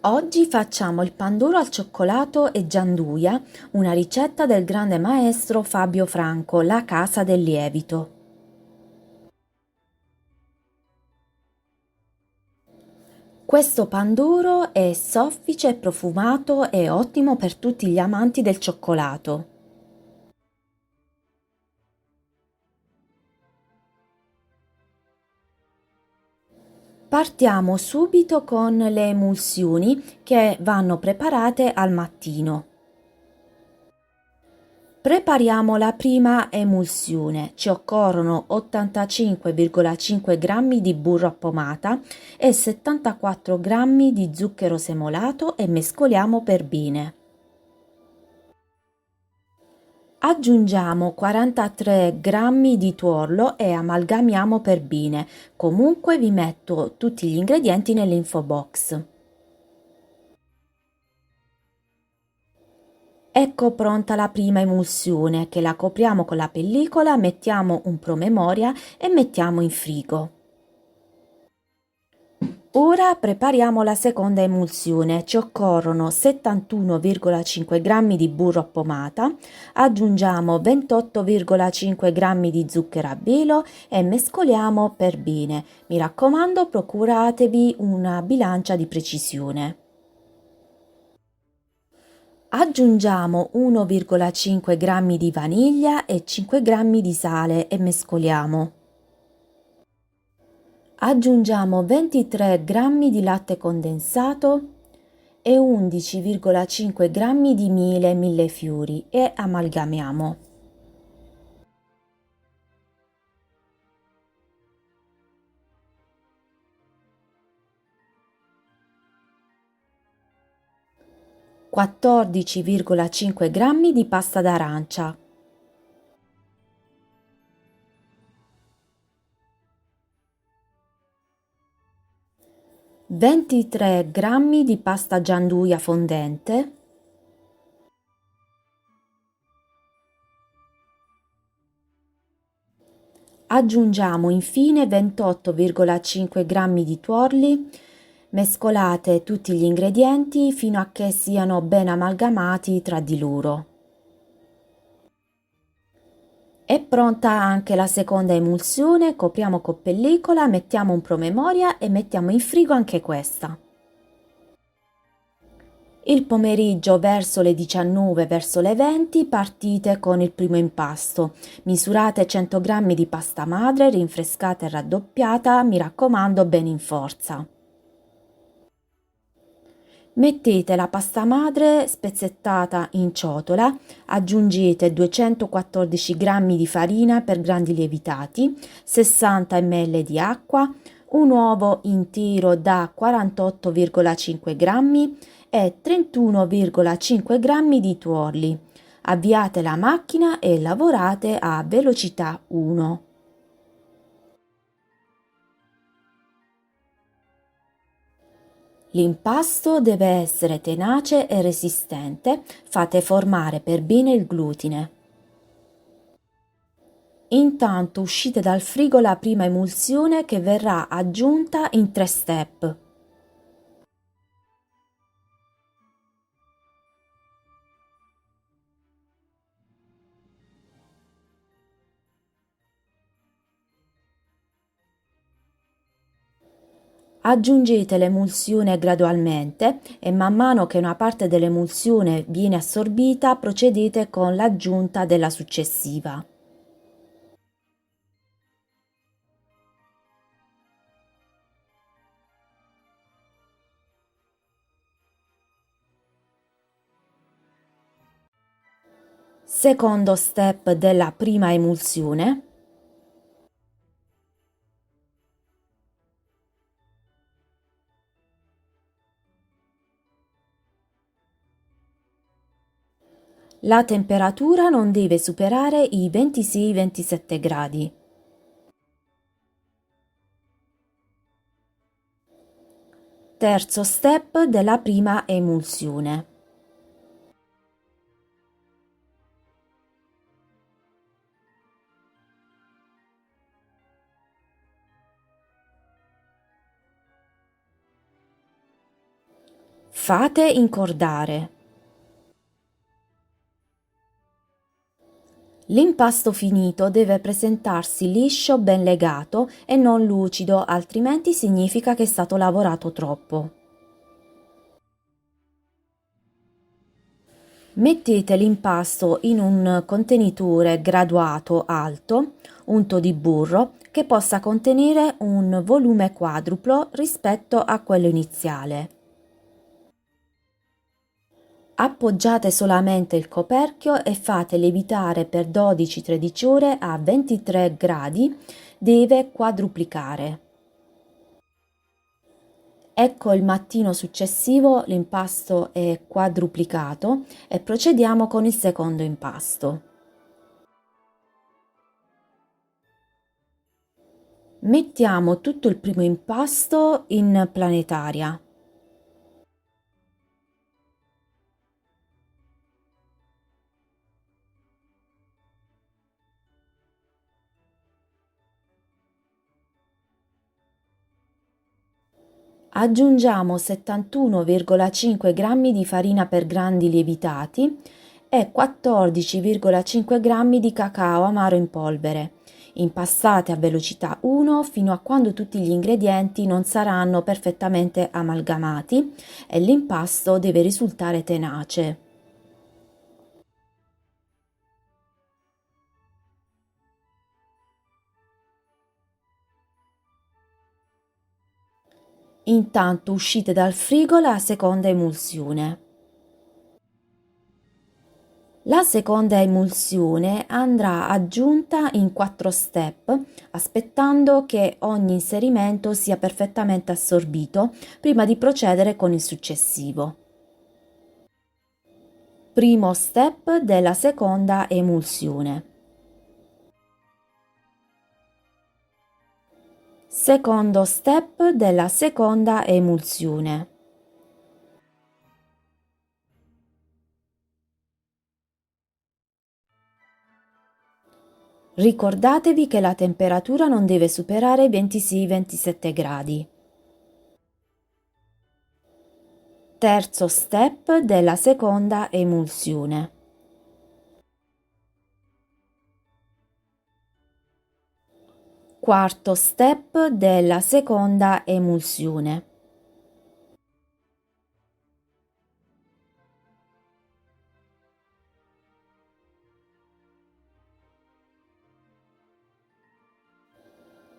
Oggi facciamo il pandoro al cioccolato e gianduia, una ricetta del grande maestro Fabio Franco, La Casa del Lievito. Questo pandoro è soffice e profumato e ottimo per tutti gli amanti del cioccolato. Partiamo subito con le emulsioni che vanno preparate al mattino. Prepariamo la prima emulsione. Ci occorrono 85,5 g di burro a pomata e 74 g di zucchero semolato e mescoliamo per bene. Aggiungiamo 43 g di tuorlo e amalgamiamo per bene. Comunque vi metto tutti gli ingredienti nell'info box. Ecco pronta la prima emulsione che la copriamo con la pellicola, mettiamo un promemoria e mettiamo in frigo. Ora prepariamo la seconda emulsione. Ci occorrono 71,5 g di burro a pomata, aggiungiamo 28,5 g di zucchero a velo e mescoliamo per bene. Mi raccomando, procuratevi una bilancia di precisione. Aggiungiamo 1,5 g di vaniglia e 5 g di sale e mescoliamo. Aggiungiamo 23 g di latte condensato e 11,5 g di miele millefiori e amalgamiamo. (14,5 g di pasta d'arancia). 23 g di pasta gianduia fondente. Aggiungiamo infine 28,5 g di tuorli. Mescolate tutti gli ingredienti fino a che siano ben amalgamati tra di loro. È pronta anche la seconda emulsione, copriamo con pellicola, mettiamo un promemoria e mettiamo in frigo anche questa. Il pomeriggio verso le 19, verso le 20 partite con il primo impasto. Misurate 100 g di pasta madre, rinfrescata e raddoppiata, mi raccomando ben in forza. Mettete la pasta madre spezzettata in ciotola, aggiungete 214 g di farina per grandi lievitati, 60 ml di acqua, un uovo intero da 48,5 g e 31,5 g di tuorli. Avviate la macchina e lavorate a velocità 1. L'impasto deve essere tenace e resistente, fate formare per bene il glutine. Intanto uscite dal frigo la prima emulsione che verrà aggiunta in 3 step. Aggiungete l'emulsione gradualmente e man mano che una parte dell'emulsione viene assorbita procedete con l'aggiunta della successiva. Secondo step della prima emulsione. La temperatura non deve superare i 26-27 gradi. Terzo step della prima emulsione. Fate incordare. L'impasto finito deve presentarsi liscio, ben legato e non lucido, altrimenti significa che è stato lavorato troppo. Mettete l'impasto in un contenitore graduato alto, unto di burro, che possa contenere un volume quadruplo rispetto a quello iniziale. Appoggiate solamente il coperchio e fate lievitare per 12-13 ore a 23 gradi, deve quadruplicare. Ecco il mattino successivo l'impasto è quadruplicato e procediamo con il secondo impasto. Mettiamo tutto il primo impasto in planetaria. Aggiungiamo 71,5 g di farina per grandi lievitati e 14,5 g di cacao amaro in polvere. Impastate a velocità 1 fino a quando tutti gli ingredienti non saranno perfettamente amalgamati e l'impasto deve risultare tenace. Intanto uscite dal frigo la seconda emulsione. La seconda emulsione andrà aggiunta in 4 step, aspettando che ogni inserimento sia perfettamente assorbito prima di procedere con il successivo. Primo step della seconda emulsione. Secondo step della seconda emulsione. Ricordatevi che la temperatura non deve superare i 26-27 gradi. Terzo step della seconda emulsione. Quarto step della seconda emulsione.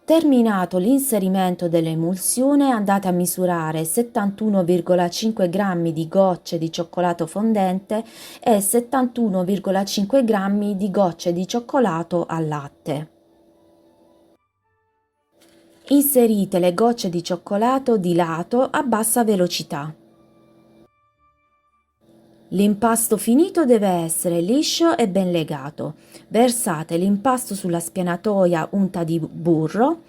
Terminato l'inserimento dell'emulsione, andate a misurare 71,5 g di gocce di cioccolato fondente e 71,5 g di gocce di cioccolato al latte. Inserite le gocce di cioccolato di lato a bassa velocità. L'impasto finito deve essere liscio e ben legato. Versate l'impasto sulla spianatoia unta di burro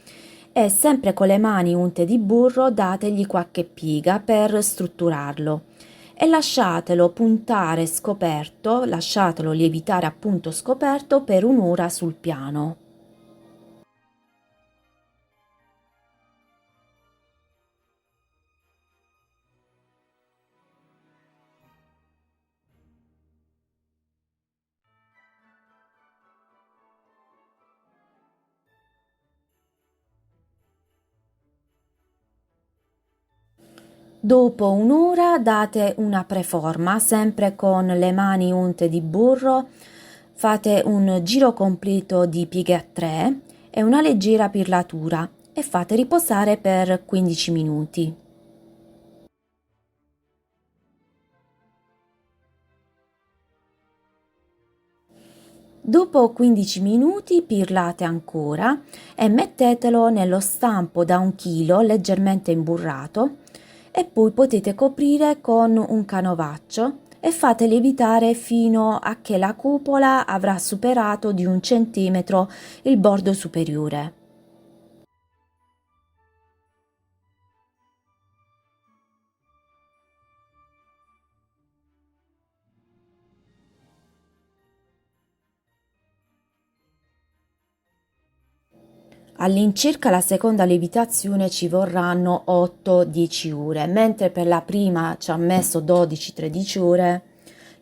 e sempre con le mani unte di burro dategli qualche piega per strutturarlo e lasciatelo puntare scoperto, lasciatelo lievitare a punto scoperto per un'ora sul piano. Dopo un'ora date una preforma, sempre con le mani unte di burro, fate un giro completo di pieghe a 3 e una leggera pirlatura e fate riposare per 15 minuti. Dopo 15 minuti pirlate ancora e mettetelo nello stampo da 1 chilo leggermente imburrato e poi potete coprire con un canovaccio e fate lievitare fino a che la cupola avrà superato di 1 centimetro il bordo superiore. All'incirca la seconda lievitazione ci vorranno 8-10 ore, mentre per la prima ci ha messo 12-13 ore,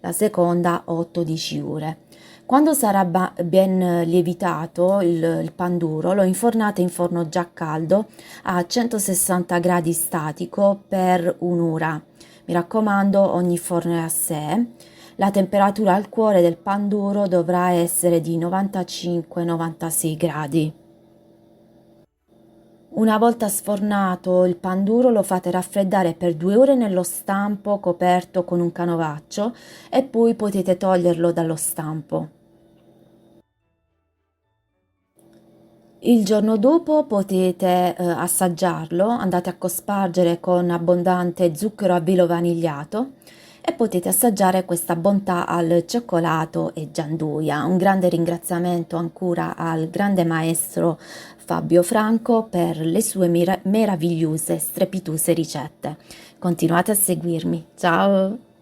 la seconda 8-10 ore. Quando sarà ben lievitato il panduro, lo infornate in forno già caldo a 160 gradi statico per un'ora. Mi raccomando, ogni forno è a sé. La temperatura al cuore del panduro dovrà essere di 95-96 gradi. Una volta sfornato il panduro lo fate raffreddare per 2 ore nello stampo coperto con un canovaccio e poi potete toglierlo dallo stampo. Il giorno dopo potete assaggiarlo, andate a cospargere con abbondante zucchero a velo vanigliato e potete assaggiare questa bontà al cioccolato e gianduia. Un grande ringraziamento ancora al grande maestro Fabio Franco per le sue meravigliose, strepitose ricette. Continuate a seguirmi. Ciao!